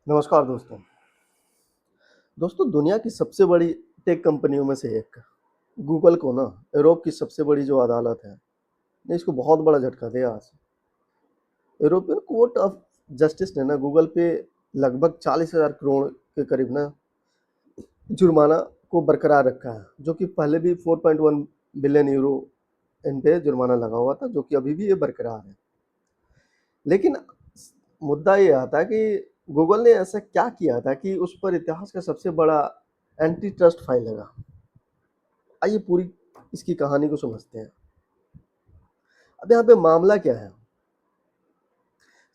नमस्कार दोस्तों। दोस्तों दुनिया की सबसे बड़ी टेक कंपनियों में से एक गूगल को ना यूरोप की सबसे बड़ी जो अदालत है ने इसको बहुत बड़ा झटका दिया आज। यूरोपियन कोर्ट ऑफ जस्टिस ने ना गूगल पे लगभग 40,000 करोड़ के करीब ना जुर्माना को बरकरार रखा है, जो कि पहले भी 4.1 बिलियन यूरो इन पे जुर्माना लगा हुआ था, जो कि अभी भी ये बरकरार है। लेकिन मुद्दा ये आता है कि गूगल ने ऐसा क्या किया था कि उस पर इतिहास का सबसे बड़ा एंटी ट्रस्ट फाइल लगा। आइए पूरी इसकी कहानी को समझते हैं। अब यहाँ पे मामला क्या है।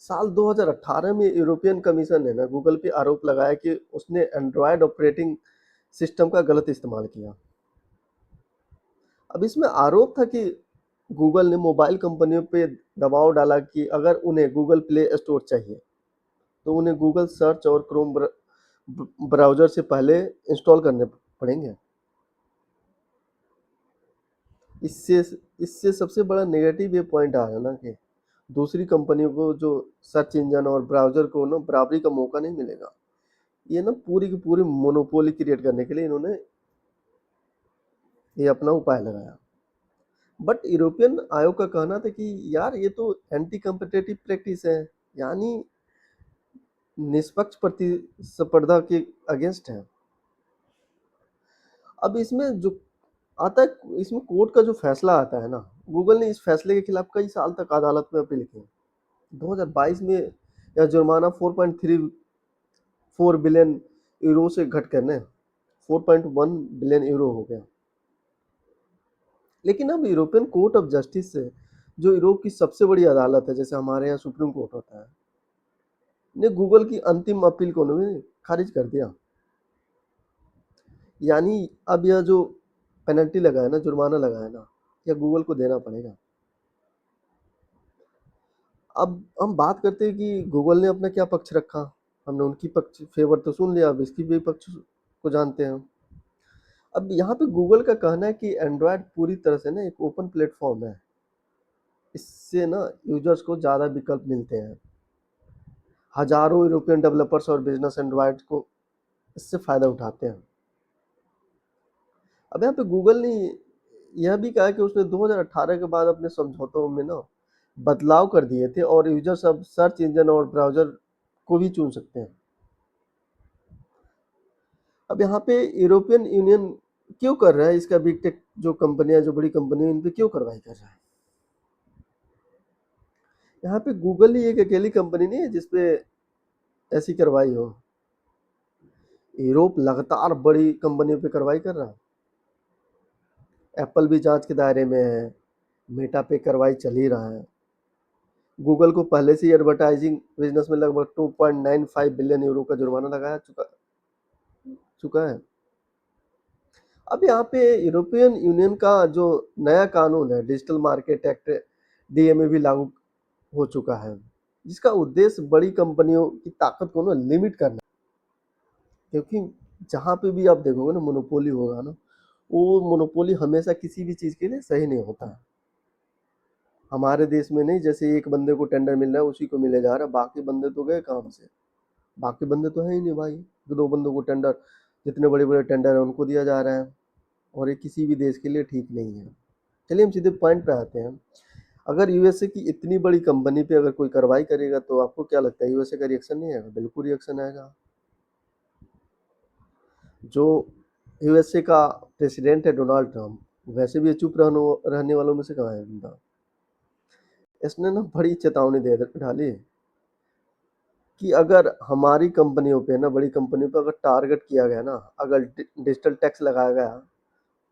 साल 2018 में यूरोपियन कमीशन ने ना गूगल पे आरोप लगाया कि उसने एंड्रॉयड ऑपरेटिंग सिस्टम का गलत इस्तेमाल किया। अब इसमें आरोप था कि गूगल ने मोबाइल कंपनियों पे दबाव डाला कि अगर उन्हें गूगल प्ले स्टोर चाहिए तो उन्हें गूगल सर्च और क्रोम ब्राउज़र से पहले इंस्टॉल करने पड़ेंगे। इससे इससे सबसे बड़ा नेगेटिव ये पॉइंट आ रहा है ना कि दूसरी कंपनियों को जो सर्च इंजन और ब्राउज़र को ना बराबरी का मौका नहीं मिलेगा। ये ना पूरी की पूरी मोनोपोली क्रिएट करने के लिए इन्होंने ये अपना उपाय लगाया। बट यूरोपियन आयोग का कहना था कि यार ये तो एंटी कॉम्पिटिटिव प्रैक्टिस है, यानी निष्पक्ष प्रतिस्पर्धा के अगेंस्ट है। अब इसमें जो आता है, इसमें कोर्ट का जो फैसला आता है ना, गूगल ने इस फैसले के खिलाफ कई साल तक अदालत में अपील की। 2022 में यह जुर्माना 4.34 बिलियन यूरो से घट कर ने 4.1 बिलियन यूरो हो गया। लेकिन अब यूरोपियन कोर्ट ऑफ जस्टिस से जो यूरोप की सबसे बड़ी अदालत है, जैसे हमारे यहाँ सुप्रीम कोर्ट होता है, ने गूगल की अंतिम अपील को उन्होंने खारिज कर दिया। यानी अब यह जो पेनल्टी लगा है ना, जुर्माना लगा है ना, यह गूगल को देना पड़ेगा। अब हम बात करते हैं कि गूगल ने अपना क्या पक्ष रखा। हमने उनकी पक्ष फेवर तो सुन लिया, अब इसकी भी पक्ष को जानते हैं। अब यहाँ पे गूगल का कहना है कि एंड्रॉयड पूरी तरह से ना एक ओपन प्लेटफॉर्म है। इससे ना यूजर्स को ज़्यादा विकल्प मिलते हैं। हजारों यूरोपियन डेवलपर्स और बिजनेस एंड्रॉयड को इससे फ़ायदा उठाते हैं। अब यहाँ पे गूगल ने यह भी कहा कि उसने 2018 के बाद अपने समझौतों में ना बदलाव कर दिए थे और यूजर्स अब सर्च इंजन और ब्राउज़र को भी चुन सकते हैं। अब यहाँ पे यूरोपियन यूनियन क्यों कर रहा है, इसका बिग टेक जो कंपनियां, जो बड़ी कंपनियां, इन पे क्यों कार्रवाई कर रहा है। यहाँ पे गूगल ही एक अकेली कंपनी नहीं है जिसपे ऐसी कार्रवाई हो। यूरोप लगातार बड़ी कंपनियों पे कार्रवाई कर रहा है। एप्पल भी जांच के दायरे में है। मेटा पे कार्रवाई चल ही रहा है। गूगल को पहले से ही एडवर्टाइजिंग बिजनेस में लगभग 2.95 बिलियन यूरो का जुर्माना लगाया चुका है। अब यहाँ पे यूरोपियन यूनियन का जो नया कानून है, डिजिटल मार्केट एक्ट डीएमए भी लागू हो चुका है, जिसका उद्देश्य बड़ी कंपनियों की ताकत को ना लिमिट करना। क्योंकि जहाँ पे भी आप देखोगे ना मोनोपोली होगा ना, वो मोनोपोली हमेशा किसी भी चीज़ के लिए सही नहीं होता है। हमारे देश में नहीं, जैसे एक बंदे को टेंडर मिल रहा है उसी को मिले जा रहा है, बाकी बंदे तो गए काम से। बाकी बंदे तो है ही नहीं भाई, दो बंदों को टेंडर, जितने बड़े बड़े टेंडर है उनको दिया जा रहा है, और ये किसी भी देश के लिए ठीक नहीं है। चलिए हम सीधे पॉइंट पे आते हैं। अगर यूएसए की इतनी बड़ी कंपनी पे अगर कोई कार्रवाई करेगा तो आपको क्या लगता है, यूएसए का रिएक्शन नहीं आएगा? बिल्कुल रिएक्शन आएगा। जो यूएसए का प्रेसिडेंट है डोनाल्ड ट्रंप, वैसे भी चुप रहने वालों में से कहाँ है बंदा। इसने ना बड़ी चेतावनी दे डाली कि अगर हमारी कंपनियों पे ना, बड़ी कंपनियों पे अगर टारगेट किया गया ना, अगर डिजिटल टैक्स लगाया गया,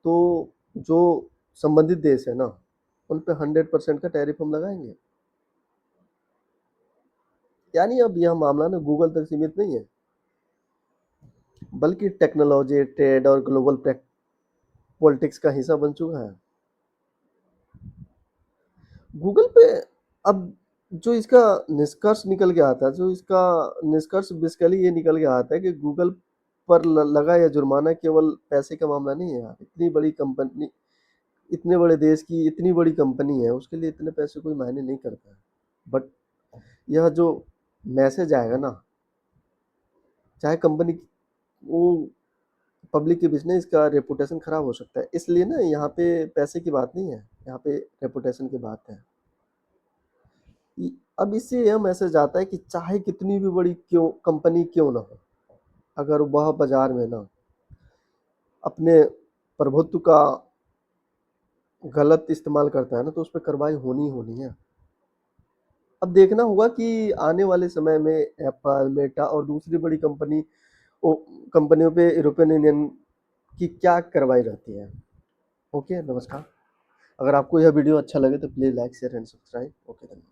तो जो संबंधित देश है ना, उन पे 100% का टैरिफ हम लगाएंगे। यानी अब यह मामला ना गूगल तक सीमित नहीं है, बल्कि टेक्नोलॉजी, ट्रेड और ग्लोबल पॉलिटिक्स का हिस्सा बन चुका है। गूगल पे अब जो इसका निष्कर्ष निकल के आता है, जो इसका निष्कर्ष बेसिकली ये निकल के आता है कि गूगल पर लगा यह जुर्माना केवल पैसे का मामला नहीं है यार। इतनी बड़ी कंपनी, इतने बड़े देश की इतनी बड़ी कंपनी है, उसके लिए इतने पैसे कोई मायने नहीं करता है। बट यह जो मैसेज आएगा ना, चाहे कंपनी वो पब्लिक के बीच में इसका रेपुटेशन खराब हो सकता है। इसलिए ना यहाँ पे पैसे की बात नहीं है, यहाँ पे रेपुटेशन की बात है। अब इससे यह मैसेज आता है कि चाहे कितनी भी बड़ी क्यों कंपनी क्यों ना हो, अगर वह बाजार में ना अपने प्रभुत्व का गलत इस्तेमाल करता है ना, तो उस पर कार्रवाई होनी ही होनी है। अब देखना होगा कि आने वाले समय में एप्पल, मेटा और दूसरी बड़ी कंपनियों पे यूरोपियन यूनियन की क्या कार्रवाई रहती है। ओके, नमस्कार। अगर आपको यह वीडियो अच्छा लगे तो please like, share and subscribe. Okay, धन्यवाद।